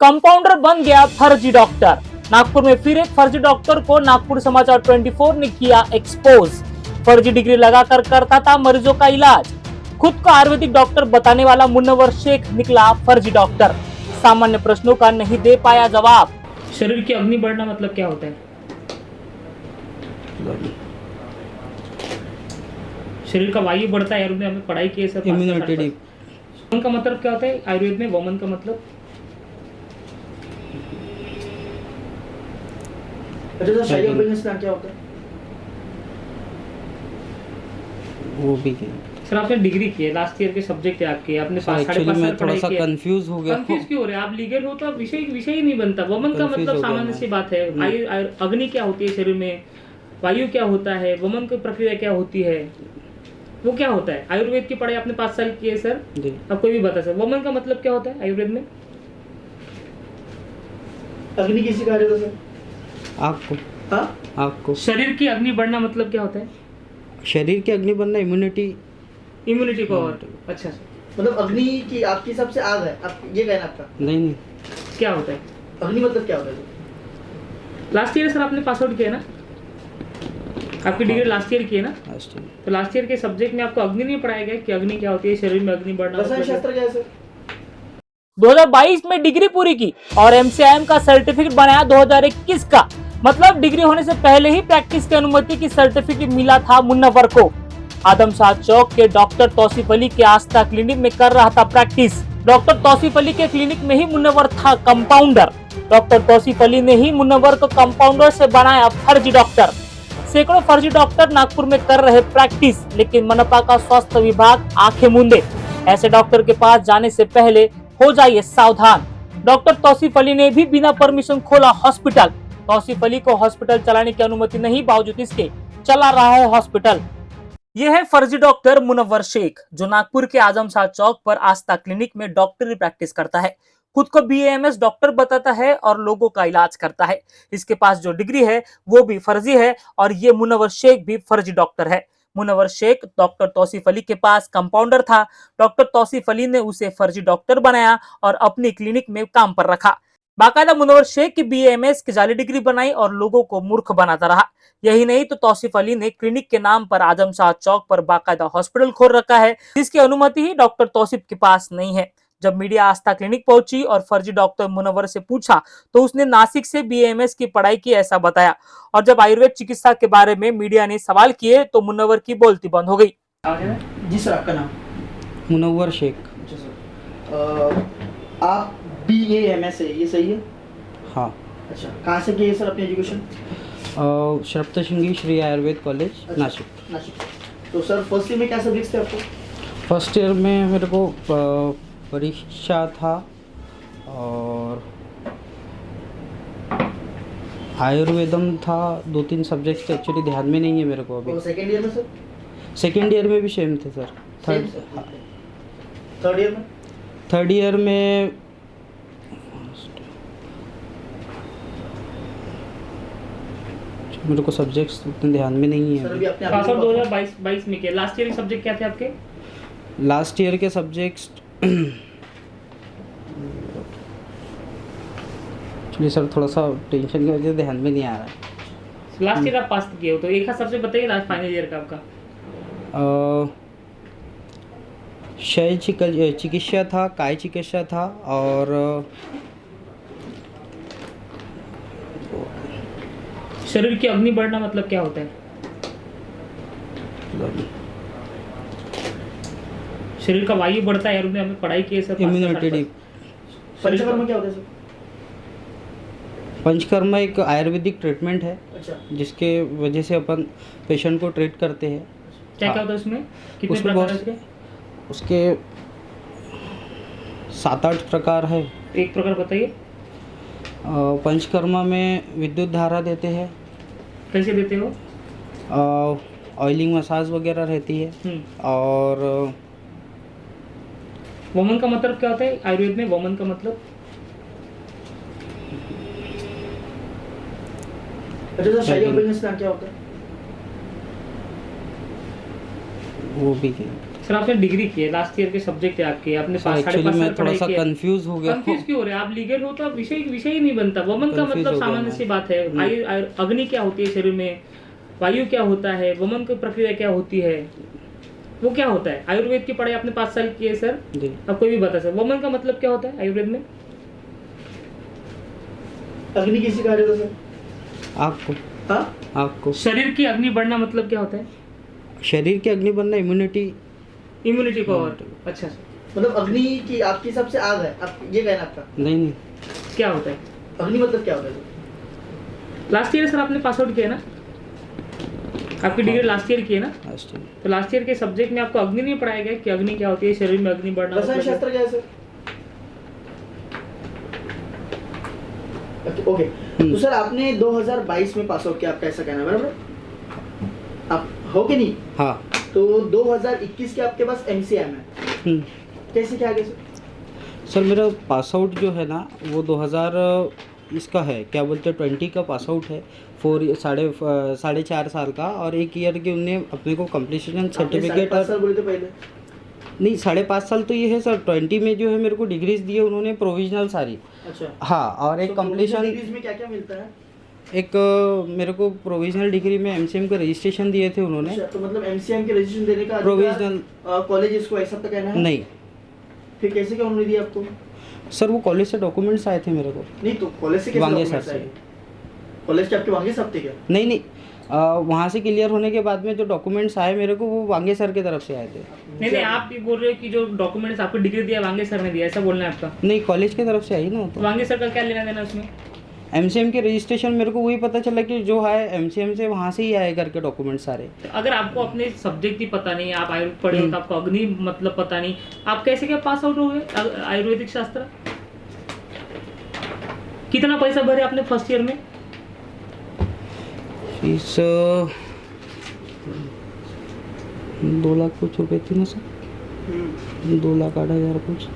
Compounder बन गया फर्जी डॉक्टर। नागपुर में फिर एक फर्जी डॉक्टर को नागपुर समाचार 24 ने किया एक्सपोज। फर्जी डिग्री लगाकर करता था मरीजों का इलाज। खुद को आयुर्वेदिक डॉक्टर बताने वाला मुनव्वर शेख निकला फर्जी डॉक्टर। सामान्य प्रश्नों का नहीं दे पाया जवाब। शरीर की अग्नि बढ़ना मतलब क्या होता है? शरीर का वायु बढ़ता है। आयुर्वेद में हमने पढ़ाई की है सर। इम्यूनिटी। वमन का मतलब क्या होता है आयुर्वेद में? वमन का मतलब क्या होता है? वो भी सर आपने डिग्री की है, लास्ट ईयर के सब्जेक्ट है आपके, आपने एक्चुअली मैं थोड़ा सा कंफ्यूज हो गया। कंफ्यूज क्यों हो रहे हैं आप? लीगल हो तो आप विषय ही नहीं बनता। वमन का मतलब सामान्य सी बात है। अग्नि क्या होती है शरीर में, वायु क्या होता है, वमन की प्रक्रिया क्या होती है, वो क्या होता है? आयुर्वेद की पढ़ाई आपने 5 साल की है सर। अब कोई भी बता सर वमन का मतलब क्या होता है आयुर्वेद में? अग्नि किसी कार्य का सर? आपको हाँ? आपको शरीर की अग्नि बढ़ना मतलब क्या होता है? शरीर की अग्नि बनना इम्यूनिटी पावर। अच्छा सर, मतलब अग्नि की आपके हिसाब से आग है, आप ये कहना आपका? नहीं क्या होता है अग्नि मतलब क्या होता है? लास्ट ईयर सर आपने पास आउट किया ना? आपकी डिग्री लास्ट ईयर की है ना? तो लास्ट ईयर के सब्जेक्ट में आपको अग्नि नहीं पढ़ाया गया कि अग्नि क्या होती है, शरीर में अग्नि बढ़ना? रसायन शास्त्र क्या है सर? 2022 में डिग्री पूरी की और एमसीआईएम का सर्टिफिकेट बनाया 2021 का। मतलब डिग्री होने से पहले ही प्रैक्टिस की अनुमति की सर्टिफिकेट मिला था मुनव्वर को। आदमशाह चौक के डॉक्टर तौसीफ अली के आस्था क्लिनिक में कर रहा था प्रैक्टिस। डॉक्टर तौसीफ अली के क्लिनिक में ही मुनव्वर था कंपाउंडर। डॉक्टर तौसीफ अली ने ही मुनव्वर को कंपाउंडर से बनाया फर्जी डॉक्टर। सैकड़ों फर्जी डॉक्टर नागपुर में कर रहे प्रैक्टिस, लेकिन मनपा का स्वास्थ्य विभाग आंखें मूंदे। ऐसे डॉक्टर के पास जाने से पहले हो जाइए सावधान। डॉक्टर तौसीफ अली ने भी बिना परमिशन खोला हॉस्पिटल। तौसीफ अली को हॉस्पिटल चलाने की अनुमति नहीं, बावजूद इसके चला रहा है हॉस्पिटल। यह है फर्जी डॉक्टर मुनव्वर शेख, जो नागपुर के आजमशाह चौक पर आस्था क्लिनिक में डॉक्टरी प्रैक्टिस करता है। खुद को बीएमएस डॉक्टर बताता है और लोगों का इलाज करता है। इसके पास जो डिग्री है वो भी फर्जी है और ये मुनव्वर शेख भी फर्जी डॉक्टर है। मुनव्वर शेख डॉक्टर तौसीफ अली के पास कंपाउंडर था। डॉक्टर तौसीफ अली ने उसे फर्जी डॉक्टर बनाया और अपनी क्लिनिक में काम पर रखा। बाकायदा मुनव्वर शेख की बीएमएस की जाली डिग्री बनाई और लोगों को मूर्ख बनाता रहा। यही नहीं तो तौसीफ अली ने क्लिनिक के नाम पर आजमशाह चौक पर बाकायदा हॉस्पिटल खोल रखा है, जिसकी अनुमति ही डॉक्टर तौसीफ के पास नहीं है। जब मीडिया आस्था क्लिनिक पहुंची और फर्जी डॉक्टर मुनव्वर से पूछा तो उसने नासिक से बीएमएस की पढ़ाई की ऐसा बताया। और जब आयुर्वेद चिकित्सा के बारे में मीडिया ने सवाल किए तो मुनव्वर की बोलती बंद हो गई। जी सर, आपका नाम? मुनव्वर शेख। अच्छा सर, आप BAMS है, ये सही है? हाँ। अच्छा, कहाँ से किए सर अपनी एजुकेशन? सप्तशृंगी श्री आयुर्वेद कॉलेज, अच्छा, नासिक। तो सर फर्स्ट ईयर में क्या सब्जेक्ट्स थे आपको? फर्स्ट ईयर में मेरे को परीक्षा था और आयुर्वेदम था। 2-3 सब्जेक्ट्स एक्चुअली ध्यान में नहीं है मेरे को अभी। और सेकेंड ईयर में सर? सेकेंड ईयर में भी सेम थे सर। थर्ड ईयर में? थर्ड ईयर में मेरे को सब्जेक्ट्स उतने ध्यान में नहीं सर अभी है। अपने पास आउट 2022 में किया। लास्ट ईयर के सब्जेक्ट क्या थे आपके? लास्ट ईयर के सब्जेक्ट्स एक्चुअली सर थोड़ा सा टेंशन की वजह से ध्यान में नहीं आ रहा है। लास्ट ईयर आप पास किए हो तो एक सबसे बताइए लास्ट फाइनल ईयर का आपका। क्षय चिकित्सा था, काय चिकित्सा था और शरीर की अग्नि बढ़ना मतलब क्या होता है? शरीर का वायु बढ़ता है। आयुर्वेद में हमने पढ़ाई की है सर। इम्यूनिटी। पंचकर्म क्या होता है सर? पंचकर्म एक आयुर्वेदिक ट्रीटमेंट है। अच्छा, जिसके वजह से अपन पेशेंट को ट्रीट करते हैं। क्या क्या होता है उसमें? कितने उसमें प्रकार है बहुत उसके 7-8 प्रकार है। एक प्रकार बताइए। पंचकर्मा में विद्युत धारा देते हैं। कैसे देते हो? ऑयलिंग मसाज वगैरह रहती है। और वमन का मतलब क्या होता है आयुर्वेद में? वमन का मतलब? अच्छा सर, शाही क्या होता है? वो भी सर आपने डिग्री की है, लास्ट ईयर के सब्जेक्ट है आपके, आपने सर एक्चुअली मैं थोड़ा सा कंफ्यूज हो गया कंफ्यूज क्यों हो रहे हैं आप? लीगल हो तो आप विषय विषय ही नहीं बनता। वमन का Confuse मतलब हो गया सामान्य मैं। सी बात है। अग्नि क्या होती है शरीर में, वायु क्या होता है, वमन की प्रक्रिया क्या होती है, वो क्या होता है। आयुर्वेद की पढ़ाई आपने 5 साल की है सर, जी। अब कोई भी बता सर वमन का मतलब क्या होता है आयुर्वेद में? अग्नि किसी का था सर? आपको हाँ, आपको शरीर की अग्नि बढ़ना मतलब क्या होता है? शरीर की अग्नि बनना, इम्यूनिटी। Immunity power. अच्छा मतलब अग्नि की आपके हिसाब से आग है, आप ये कहना आपका? नहीं नहीं, क्या होता है? अग्नि मतलब क्या होता है सर? लास्ट ईयर सर आपने पास आउट किया ना, आपकी डिग्री लास्ट ईयर की है ना, लास्ट टाइम तो लास्ट ईयर के सब्जेक्ट में आपको अग्नि नहीं पढ़ाया गया कि अग्नि क्या होती है, शरीर में अग्नि बढ़ना रसायन मतलब शास्त्र क्या है सर? ओके, तो सर आपने 2022 में पास आउट किया, आपका ऐसा कहना है बराबर? आप हो कि नहीं? हाँ। तो 2021 के आपके पास एमसीएम है, कैसे क्या आगे सर? सर मेरा पास आउट जो है ना वो 2000 इसका है, क्या बोलते हैं 20 का पास आउट है, 4.5 साल का, और 1 ईयर के उनने अपने को कंप्लीशन सर्टिफिकेट। आपने 5.5 साल बोले थे पहले? नहीं 5.5 साल तो ये है सर, 20 में जो है मेरे को डिग्रीज दी है उन्होंने प्रोविजनल सारी। अच्छा, हाँ, और एक तो कंप्लीशन, डिग्रीज में क्या क्या मिलता है? एक मेरे को प्रोविजनल डिग्री में एमसीएम का रजिस्ट्रेशन दिए थे उन्होंने। अच्छा, तो मतलब एमसीएम के रजिस्ट्रेशन देने का प्रोविजनल कॉलेजेस को ऐसा तो कहना है? नहीं फिर कैसे क्या उन्होंने दिया आपको? सर, वो कॉलेज से डॉक्यूमेंट्स आए थे मेरे को। नहीं तो कॉलेज से कैसे वांगे documents सर से। आए? कॉलेज के आपके वांगे साहब थे क्या? नहीं नहीं, वहाँ से क्लियर होने के बाद में जो डॉक्यूमेंट्स आए मेरे को वो वांगे सर की तरफ से आए थे। नहीं आप ये बोल रहे हो कि जो डॉक्यूमेंट्स आपको डिग्री दिया वांगे सर ने दिया, ऐसा बोलना है आपका? नहीं, कॉलेज की तरफ से आई ना। तो तो वांगे सर का क्या लेना देना उसमें? एमसीएम के रजिस्ट्रेशन मेरे को वही पता चला कि जो है एमसीएम से वहाँ से ही आए करके डॉक्यूमेंट सारे। तो अगर आपको अपने सब्जेक्ट ही पता नहीं, आप आयुर्वेद पढ़े हो तो आपको अग्नि मतलब पता नहीं, आप कैसे क्या पास आउट हो गए आयुर्वेदिक शास्त्र? कितना पैसा भरे आपने फर्स्ट ईयर में? फीस 2 लाख कुछ रुपए थी ना सर, 2,08,000 कुछ,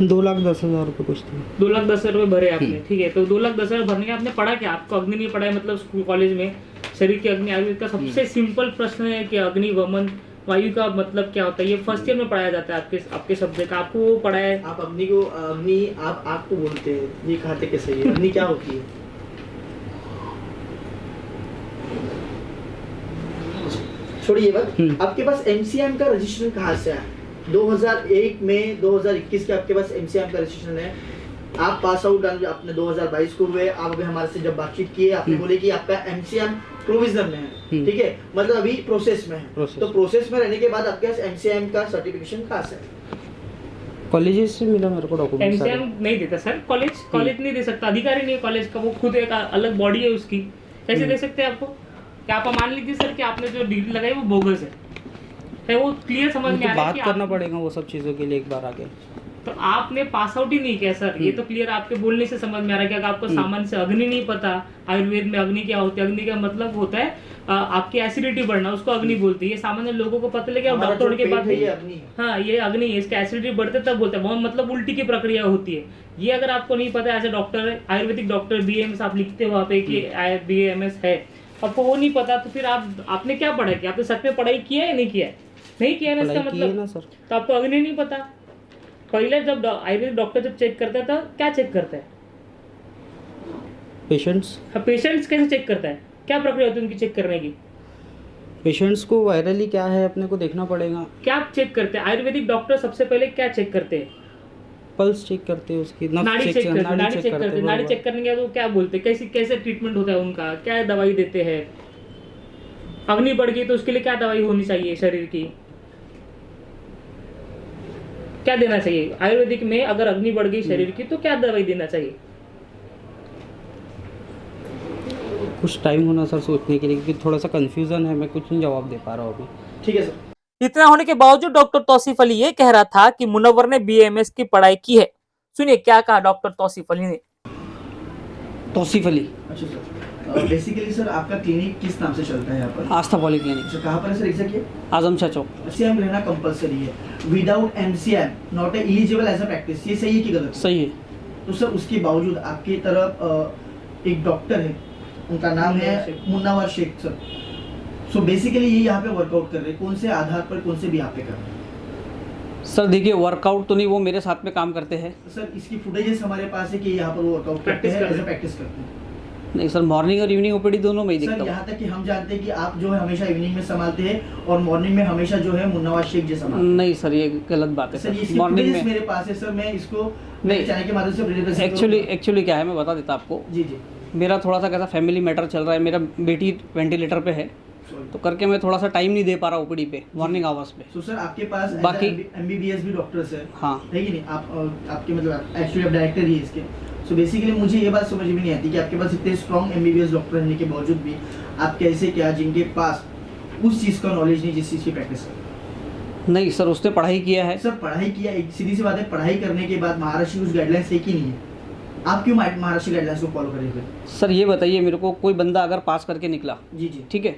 2,10,000 रुपये कुछ थी। 2,10,000 रुपये भरे आपने, ठीक है। तो 2,10,000 भरने के आपने पढ़ा क्या? आपको अग्नि नहीं पढ़ा है मतलब स्कूल कॉलेज में? शरीर की अग्नि, आयुर्वेद का सबसे सिंपल प्रश्न है कि अग्नि वमन वायु का मतलब क्या होता है, ये फर्स्ट ईयर में पढ़ाया जाता है आपके सब्जेक्ट। आपको वो पढ़ा है? आप अग्नि को आप आग को बोलते हैं, ये कहते कैसे है? अग्नि क्या होती है? छोड़िए बात, आपके पास एमसीएम का रजिस्ट्रेशन कहाँ से आया? 2001 में 2021 के आपके पास एमसीएम का रजिस्ट्रेशन है, आप पास आउट आपने 2022 को हुए। आप अभी हमारे से जब बातचीत किए आपने बोले कि आपका एमसीएम प्रोविजनल में है, ठीक है, मतलब अभी प्रोसेस में है। तो प्रोसेस में रहने के बाद आपके पास एमसीएम का सर्टिफिकेशन कहाँ से? कॉलेजेस से मिला मेरे को डॉक्यूमेंट। एमसीएम नहीं देता सर कॉलेज नहीं दे सकता, अधिकारी नहीं है कॉलेज का, वो खुद एक अलग बॉडी है उसकी, कैसे दे सकते हैं आपको? क्या आप मान लीजिए सर कि आपने जो डिग्री लगाई वो बोगस है, वो क्लियर समझ में आ रहा है बात कि करना पड़ेगा वो सब चीज़ों के लिए एक बार आगे। तो आपने पास आउट ही नहीं किया सर, ये तो क्लियर आपके बोलने से समझ में आ रहा है कि अगर आपको सामान्य से अग्नि नहीं पता, आयुर्वेद में अग्नि क्या होती है, अग्नि का मतलब होता है आपकी एसिडिटी बढ़ना, उसको अग्नि बोलती है। ये सामान्य लोगों को पता लगे, डॉक्टर होने के बाद ये अग्नि है। हाँ ये अग्नि है, इसका एसिडिटी बढ़ते तब बोलते हैं, मतलब उल्टी की प्रक्रिया होती है। ये अगर आपको नहीं पता as a doctor, Ayurvedic doctor BAMS आप लिखते हो वहाँ पे कि BAMS है, आपको वो नहीं पता, तो फिर आपने क्या पढ़ा किया? आपने सच में पढ़ाई किया है या नहीं किया है? नहीं किया ना, इसका मतलब ना सर। तो आपको अग्नि नहीं पता। पहले जब आयुर्वेदिक डॉक्टर जब चेक करता था क्या चेक करता है? पेशेंट्स। हाँ, पेशेंट्स कैसे चेक करता है? क्या प्रक्रिया होती है उनकी चेक करने की? पेशेंट्स को वायरली क्या है अपने को देखना पड़ेगा। क्या चेक करते हैं आयुर्वेदिक डॉक्टर? सबसे पहले क्या चेक करते हैं? पल्स चेक करते हैं उसकी, नाड़ी चेक करते हैं, नाड़ी चेक करने के बाद वो क्या बोलते हैं, कैसे ट्रीटमेंट होता है उनका, क्या दवाई देते हैं? अग्नि बढ़ गई तो उसके लिए क्या दवाई होनी चाहिए शरीर की, क्या देना चाहिए? आयुर्वेदिक में अगर अग्नि बढ़ गई शरीर की तो क्या दवाई देना चाहिए? कुछ टाइम होना सर सोचने के लिए, क्योंकि थोड़ा सा कंफ्यूजन है, मैं कुछ नहीं जवाब दे पा रहा हूँ अभी। ठीक है सर। इतना होने के बावजूद डॉक्टर तौसीफ अली ये कह रहा था कि मुनव्वर ने BAMS की पढ़ाई की है। सुनिए क्या कहा डॉक्टर तौसीफ अली ने। तौसीफ अली। अच्छा सर, बेसिकली सर आपका क्लिनिक किस नाम से चलता है यहाँ पर? Aastha poly clinic. अच्छा, कहाँ पर है sir exactly? Azam Shah Chowk. MCM रहना कंपलसरी है, without MCM not eligible as a practice, ये सही है कि गलत? सही है। तो सर उसके बावजूद आपकी तरफ एक डॉक्टर है, उनका नाम है Munawar Sheikh sir. So basically ये यहाँ पे वर्कआउट कर रहे हैं, कौन से आधार पर, कौन से भी यहाँ पे कर रहे हैं? सर देखिए, वर्कआउट तो नहीं, वो मेरे साथ में काम करते हैं। सर इसकी फुटेजेस हमारे पास है कि यहाँ पर वो वर्कआउट करते हैं, एज प्रैक्टिस करते हैं। नहीं सर, मॉर्निंग और इवनिंग ओपीडी दोनों में ही देखता सर हूँ। यहाँ तक कि हम जानते हैं कि आप जो है हमेशा इवनिंग में संभालते हैं और मॉर्निंग में हमेशा जो है मुन्नावाज शेख जी संभालते हैं। नहीं सर, ये गलत बात है सर सर। इसकी मॉर्निंग फुटेजेस में मेरे पास है सर, मैं इसको नहीं, मेरे चैनल के माध्यम से represent एक्चुअली क्या है, मैं बता देता आपको। जी जी मेरा थोड़ा सा कैसा फैमिली मैटर चल रहा है, मेरा बेटी वेंटिलेटर पे है, तो करके मैं थोड़ा सा टाइम नहीं दे पा रहा ओपीडी पे, मॉर्निंग आवर्स पे। तो सर आपके पास बाकी एमबीबीएस भी डॉक्टर्स है, हाँ, है कि नहीं? आप आपके मतलब एक्चुअली आप डायरेक्टर ही है इसके। सो बेसिकली मुझे ये बात समझ में नहीं आती कि आपके पास इतने स्ट्रॉन्ग एमबीबीएस डॉक्टर रहने के बावजूद भी आप कैसे क्या, जिनके पास उस चीज़ का नॉलेज नहीं जिस चीज़ की प्रैक्टिस कर। नहीं सर, उसने पढ़ाई किया है। सर पढ़ाई किया, एक सीधी सी बात है, पढ़ाई करने के बाद महाराष्ट्र की कुछ गाइडलाइंस है कि नहीं है? आप क्यों महाराष्ट्र गाइडलाइंस को फॉलो करें फिर? सर ये बताइए मेरे को, कोई बंदा अगर पास करके निकला, जी जी ठीक है,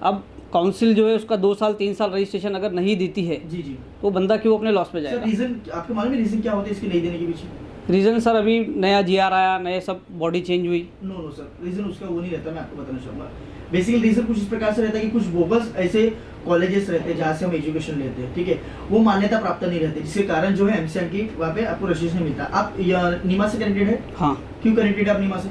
अब काउंसिल जो है उसका 2 साल 3 साल रजिस्ट्रेशन अगर नहीं देती है, जी जी तो बंदा क्यों अपने लॉस पे सर जाएगा? रीजन आपको मालूम है रीजन क्या होता है इसके नहीं देने के पीछे? रीज़न सर, अभी नया जीआर आया, नए सब बॉडी चेंज हुई। नो सर, रीजन उसका वो नहीं रहता, मैं आपको बताना चाहूँगा। बेसिकली रीजन कुछ इस प्रकार से रहता है कि कुछ बोगस ऐसे कॉलेजेस रहते हैं जहाँ से हम एजुकेशन लेते हैं, ठीक है, वो मान्यता प्राप्त नहीं रहते, जिसके कारण जो है एमसीएम की वहाँ पे आपको रजिस्ट्रेशन नहीं मिलता। आप नीमा से कनेक्टेड है? हाँ, क्यों कनेक्टेड है आप नीमा से?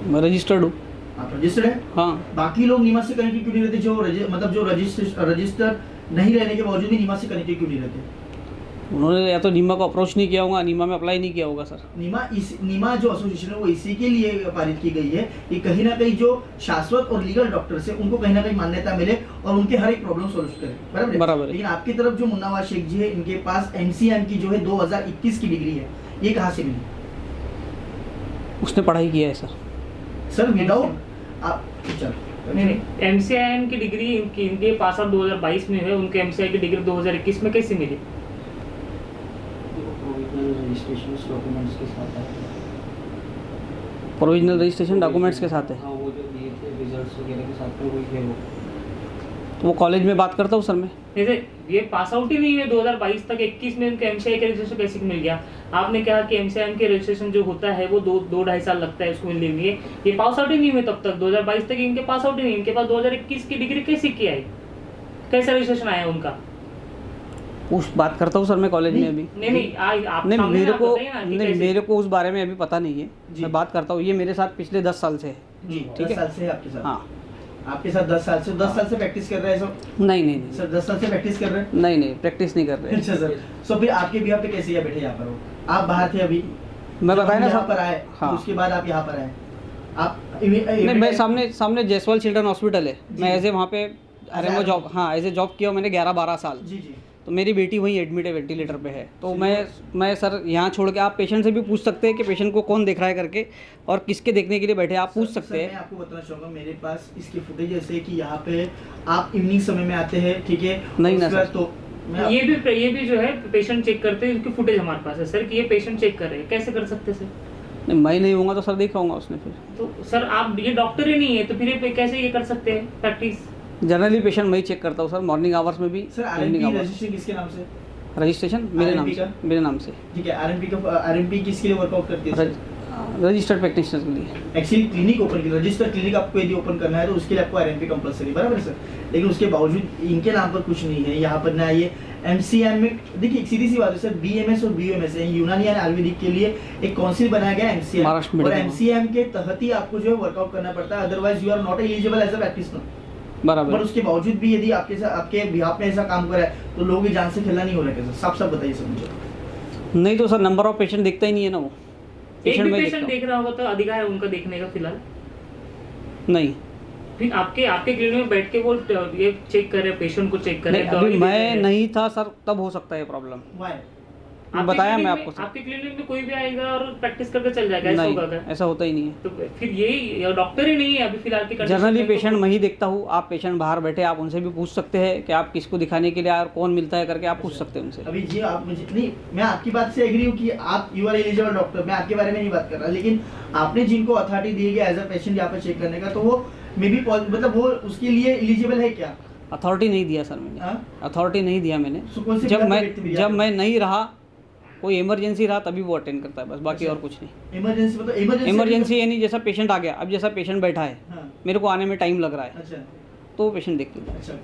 मैं रजिस्टर्ड हूँ। आप रजिस्टर्ड है? हाँ, बाकी लोग नीमा से कनेक्टेड क्यों नहीं रहते? जो मतलब जो रजिस्टर नहीं रहने के बावजूद भी नीमा से कनेक्टेड क्यों नहीं रहते? उन्होंने या तो नीमा को अप्रोच नहीं किया होगा, नीमा में अप्लाई नहीं किया होगा सर। नीमा जो एसोसिएशन है वो इसी के लिए पारित की गई है कि कहीं ना कहीं जो शाश्वत और लीगल डॉक्टर्स है उनको कहीं ना कहीं मान्यता मिले और उनके हर एक प्रॉब्लम सॉल्व करें, बराबर है? बराबर है। लेकिन आपकी तरफ जो मुन्नावाज शेख जी है, इनके पास एमसीएम की जो है 2021 की डिग्री है, ये कहाँ से मिली? उसने पढ़ाई किया है सर। सर विदाउट आप चल नहीं, एमसीआईएम की डिग्री इनके पास आउट 2022 में है, उनके एमसीआई की डिग्री 2021 में कैसे मिली? प्रोविजनल रजिस्ट्रेशन डॉक्यूमेंट्स के साथ है। हाँ, वो जो दिए थे रिजल्ट्स वगैरह के साथ में वही है वो। तो वो कॉलेज में बात करता हूँ सर मैं। जैसे ये पास आउट ही नहीं है 2022 तक, 21 में उनके एमसीआई का रजिस्ट्रेशन कैसे मिल गया? आपने कहा कि एमसीआईएम के रजिस्ट्रेशन जो होता है वो 2-2.5 साल लगता है उसको मिलने के लिए। ये पास आउट ही नहीं हुए तब तक, 2022 तक इनके पास आउट ही नहीं, इनके पास 2021 की डिग्री कैसे किया है? कैसा रजिस्ट्रेशन आया उनका? उस बात करता हूँ सर मैं कॉलेज में अभी। नहीं आप नहीं, सामने मेरे आप को बताइए ना कि नहीं, कैसे? मेरे को उस बारे में अभी पता नहीं है, जी। मैं बात करता हूँ। ये मेरे साथ पिछले 10 साल से है। जी, ठीक 10 है। साल से है आपके साथ? हाँ। आपके साथ 10 साल से प्रैक्टिस कर रहे हैं सब? नहीं नहीं नहीं सर 10 साल से प्रैक्टिस कर रहे हैं? नहीं नहीं, प्रैक्टिस नहीं कर रहे। अच्छा सर, सो फिर आपके बिहार पे कैसे यहाँ बैठे यहाँ पर हो? आप बाहर थे अभी, मैं जब बताया हम ना यहाँ सर। पर आए, हाँ। तो उसके बाद आप यहाँ पर आए, आप नहीं, मैं सामने जयसवाल चिल्ड्रन हॉस्पिटल है, जी। मैं एज ए वहाँ पे आरएमओ जॉब, हाँ एज ए जॉब किया मैंने 11-12 साल। जी जी तो मेरी बेटी वहीं एडमिट है, वेंटिलेटर पे है। तो जी। मैं सर यहाँ छोड़ के, आप पेशेंट से भी पूछ सकते हैं कि पेशेंट को कौन देख रहा है करके, और किसके देखने के लिए बैठे आप पूछ सकते मैं हैं। आपको बताना चाहूँगा, मेरे पास इसकी फुटेज ऐसे है कि यहाँ पे आप इवनिंग समय में आते हैं, ठीक है? नहीं ना उसके बाद सर। तो मैं ये भी जो है पेशेंट चेक करते हैं, उसकी फुटेज हमारे पास है सर कि ये पेशेंट चेक कर रहे हैं। कैसे कर सकते हैं सर? नहीं, मैं नहीं होऊंगा तो सर दिखाऊंगा उसने फिर। तो सर आप ये डॉक्टर ही नहीं है तो फिर ये कैसे ये कर सकते हैं प्रैक्टिस? जनरली पेशेंट मैं ही चेक करता हूँ सर, मॉर्निंग आवर्स में भी, sir evening RMP hours. Registration किसके नाम से? रजिस्ट्रेशन मेरे नाम RMP से, का? मेरे नाम से। ठीक है, आरएमपी किसके लिए वर्कआउट करती है सर? रजिस्टर्ड प्रैक्टिशनर के लिए। एक्चुअली क्लिनिक ओपन की, रजिस्टर्ड क्लिनिक आपको यदि ओपन करना है तो उसके लिए आपको आरएमपी कंपलसरी, बराबर है सर? लेकिन उसके बावजूद इनके नाम पर कुछ नहीं है यहाँ पर ना। ये एमसीएम में देखिए, एक सीधी सी बात है सर, बीएमएस और बीओएमएस यूनानी एंड आयुर्वेदिक के लिए एक काउंसिल बनाया गया एमसीएम, महाराष्ट्र और मेडिकल। एमसीएम के तहत ही आपको जो है वर्कआउट करना पड़ता है, otherwise you are not eligible as a practitioner. बराबर। पर उसके बावजूद भी यदि आपके बिहाफ में ऐसा काम करा है तो लोगों की जान से खेलना नहीं हो रहा है। साफ साफ बताइए सर मुझे। नहीं तो सर, नंबर ऑफ पेशेंट दिखता ही नहीं है ना वो। एक भी में पेशेंट देख रहा होगा तो अधिकार है उनका देखने का फिलहाल। नहीं, फिर आपके क्लिनिक में बैठ के वो ये चेक कर रहे, पेशेंट को चेक कर रहे, नहीं, अभी मैं नहीं था सर, तब हो सकता है प्रॉब्लम। Why? बताया मैं आपको सर। आपके क्लिनिक में कोई भी आएगा और प्रैक्टिस करके चल जाएगा, ऐसा होगा नहीं, क्या? ऐसा होता ही नहीं है। तो फिर यही डॉक्टर ही नहीं है अभी फिलहाल की कंडीशन जनरली में तो- पेशेंट मैं ही देखता हूँ। आप पेशेंट बाहर बैठे, आप उनसे भी पूछ सकते हैं कि आप किसको दिखाने के लिए आए और कौन मिलता है करके आप पूछ सकते हैं उनसे। अभी जी आप मुझे नहीं, मैं आपकी बात से एग्री हूँ कि आप यू आर एलिजिबल डॉक्टर, मैं आपके बारे में नहीं बात कर रहा, लेकिन आपने जिनको अथॉरिटी दी है एज अ पेशेंट यहाँ पर चेक करने का, तो वो मे बी मतलब वो उसके लिए एलिजिबल है क्या? अथॉरिटी नहीं दिया सर मैंने, हाँ? अथॉरिटी नहीं दिया मैंने। So, कौन से जब बिना पे व्यक्ति भी मैं आता है? नहीं रहा कोई इमरजेंसी रहा तभी वो अटेंड करता है बस, बाकी अच्छा। और कुछ नहीं। इमरजेंसी मतलब इमरजेंसी यानी जैसा पेशेंट आ गया, अब जैसा पेशेंट बैठा है, हाँ, मेरे को आने में टाइम लग रहा है, अच्छा तो वो पेशेंट देखते हैं। अच्छा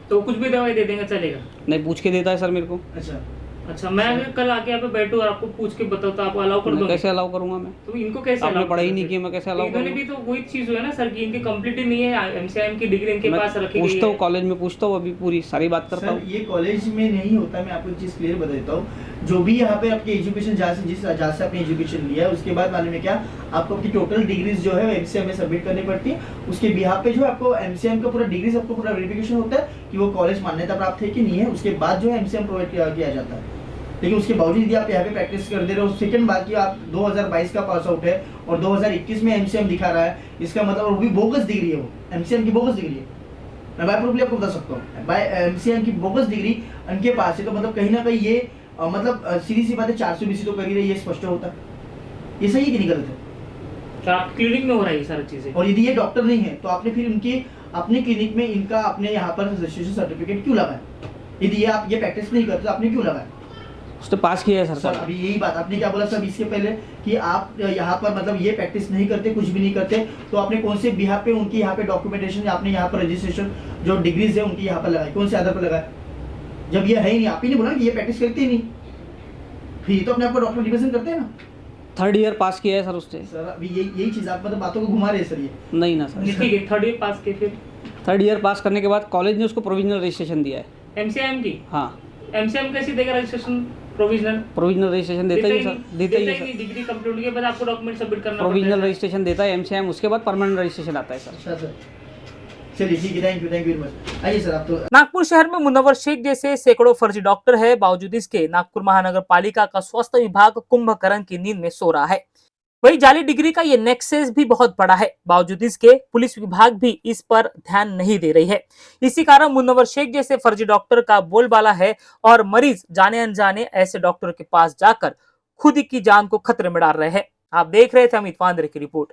तो कुछ भी दवाई दे देंगे चलेगा? नहीं, पूछ के देता है सर मेरे को। अच्छा अच्छा, मैं अगर कल आके यहाँ पे बैठूँ और आपको पूछ के बताऊँ तो आप अलाउ कर मैं दोगे? कैसे अलाउ करूँगा मैं? तो इनको कैसे आपने allow पढ़ाई करोगे? नहीं की, मैं कैसे अलाउ इन्होंने भी करूँगा? तो वही चीज हुआ ना सर कि इनकी कंप्लीट ही नहीं है, एमसीआईएम की डिग्री इनके मैं पास रखी गई पूछता हूँ, है। कॉलेज में पूछता हूँ, अभी पूरी सारी बात करता सर हूँ। ये कॉलेज में नहीं होता, मैं आपको एक चीज़ क्लियर बता देता हूँ। जो भी यहाँ पे आपकी एजुकेशन जहाँ से आपने एजुकेशन लिया है, उसके बाद मालूम है क्या, आपको आपकी टोटल डिग्रीज जो है एमसीएम में सबमिट करनी पड़ती है। उसके बिहाफ पे जो है आपको एमसीएम का पूरा डिग्रीज आपको पूरा वेरिफिकेशन होता है कि वो कॉलेज मान्यता प्राप्त है कि नहीं है। उसके बाद जो है एमसीएम प्रोवाइड किया जाता है। लेकिन उसके बावजूद यदि आप यहाँ पे प्रैक्टिस कर दे रहे हो, सेकंड बात कि आप 2022 का पास आउट है और 2021 में एमसीएम दिखा रहा है, इसका मतलब वो भी बोगस डिग्री है, वो एमसीएम की बोगस डिग्री है। मैं बाय प्रूफली आपको बता सकता हूँ, बाय एमसीएम की बोगस डिग्री उनके पास है, तो मतलब कहीं ना कहीं ये मतलब सीधी सी बात है, 420 तो कर ही रही है, स्पष्ट होता है। ये सही है कि नहीं गलत है? तो आप क्लिनिक में हो रहा है ये सारी चीजें? और यदि ये डॉक्टर नहीं है तो आपने फिर उनकी अपनी क्लिनिक में इनका अपने यहाँ पर रजिस्ट्रेशन सर्टिफिकेट क्यों लगाया? यदि ये आप ये प्रैक्टिस नहीं करते तो आपने क्यों लगाया? उसने पास किया है सर। सर अभी यही बात आपने क्या बोला सर इसके पहले कि आप यहाँ पर मतलब ये प्रैक्टिस नहीं करते, कुछ भी नहीं करते, तो आपने कौन से बिहाफ पे उनकी यहाँ पे डॉक्यूमेंटेशन, आपने यहाँ पर रजिस्ट्रेशन जो डिग्रीज है उनकी यहाँ पर लगाई, कौन से आधार पर लगाया? जब ये है ही नहीं, आप ही ने बोला कि ये प्रैक्टिस करते ही नहीं, फिर तो अपने आपको डॉक्यूमेंटेशन करते हैं ना। 3rd ईयर पास किया है सर उससे। सर अभी यही चीज़ आप मतलब बातों को घुमा रहे हैं सर ये। नहीं ना सर, ठीक है, 3rd ईयर पास के फिर 3rd ईयर पास करने के बाद कॉलेज ने उसको प्रोविजनल रजिस्ट्रेशन दिया है। एमसीआईएम की? हाँ, एमसीआईएम कैसे देगा रजिस्ट्रेशन प्रोविजनल? प्रोविजनल रजिस्ट्रेशन देता ही है सर, देता ही है सर। डिग्री कंप्लीट होने के बाद आपको डॉक्यूमेंट सबमिट करना प्रोविजनल रजिस्ट्रेशन देता है एमसीआईएम, उसके बाद परमानेंट रजिस्ट्रेशन आता है सर। अच्छा सर, चलिए ठीक है, थैंक यू वेरी मच। आइए सर, आप तो नागपुर शहर में मुनव्वर शेख जैसे सैकड़ों फर्जी डॉक्टर है, बावजूद इसके नागपुर महानगर पालिका का स्वास्थ्य विभाग कुंभकर्ण की नींद में सो रहा है। वही जाली डिग्री का ये नेक्सस भी बहुत बड़ा है, बावजूद इसके पुलिस विभाग भी इस पर ध्यान नहीं दे रही है। इसी कारण मुनव्वर शेख जैसे फर्जी डॉक्टर का बोलबाला है और मरीज जाने अनजाने ऐसे डॉक्टर के पास जाकर खुद की जान को खतरे में डाल रहे हैं। आप देख रहे थे अमित वांद्रे की रिपोर्ट।